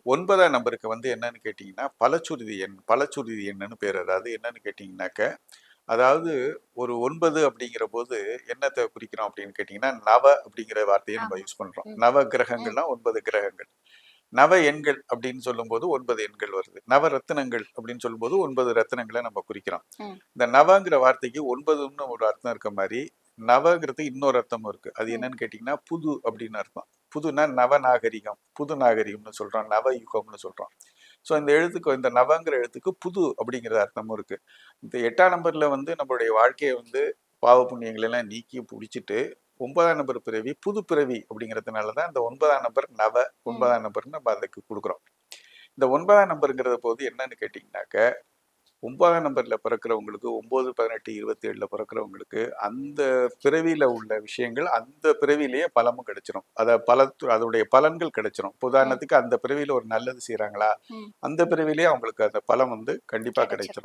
9ஆம் நம்பருக்கு வந்து என்னன்னு கேட்டீங்கன்னா, பலச்சுருதி எண். பலச்சுருதி எண்ணுன்னு பேரு. அதாவது என்னன்னு கேட்டீங்கன்னாக்க, அதாவது ஒரு 9 அப்படிங்கிற போது என்னத்த குறிக்கிறோம் அப்படின்னு கேட்டீங்கன்னா, நவ அப்படிங்கிற வார்த்தையை நம்ம ஆமா. யூஸ் பண்றோம். ம். நவ ம். கிரகங்கள்னா 9 கிரகங்கள். நவ எண்கள் அப்படின்னு சொல்லும்போது 9 எண்கள் வருது. நவ ரத்தினங்கள் அப்படின்னு சொல்லும்போது 9 ரத்தினங்களை நம்ம குறிக்கிறோம். ம். இந்த நவங்கிற வார்த்தைக்கு 9ன்னு ஒரு அர்த்தம் இருக்க மாதிரி, நவங்கிறது இன்னொரு அர்த்தமும் இருக்கு. அது ம். என்னன்னு கேட்டீங்கன்னா, புது அப்படின்னு அர்த்தம். புதுனா நவநாகரிகம், புது நாகரிகம்னு சொல்றோம், நவயுகம்னு சொல்றோம். ஸோ இந்த எழுத்துக்கு இந்த நவங்கிற எழுத்துக்கு புது அப்படிங்கிற அர்த்தமும் இருக்கு. இந்த 8ஆம் நம்பர்ல வந்து நம்மளுடைய வாழ்க்கையை வந்து பாவ புண்ணியங்களை எல்லாம் நீக்கி பிடிச்சிட்டு 9ஆம் நம்பர் பிறவி புது பிறவி அப்படிங்கிறதுனால தான் இந்த 9ஆம் நம்பர் நவ ம். 9ஆம் நம்பர்னு நம்ம அதுக்கு கொடுக்குறோம். இந்த 9ஆம் நம்பருங்கிற போது என்னன்னு கேட்டீங்கன்னாக்க, 9ஆம் நம்பர்ல பிறக்கிறவங்களுக்கு 9, 18, 27ல பிறக்கிறவங்களுக்கு அந்த பிறவியில உள்ள விஷயங்கள் அந்த பிறவியிலேயே பலமும் கிடைச்சிரும். அதோடைய பலன்கள் கிடைச்சிரும். ம். உதாரணத்துக்கு அந்த பிறவியில ஒரு நல்லது செய்யறாங்களா, ம். அந்த பிறவியிலேயே அவங்களுக்கு அந்த பலம் வந்து கண்டிப்பா கிடைச்சிரும். கிடைச்சிரும்.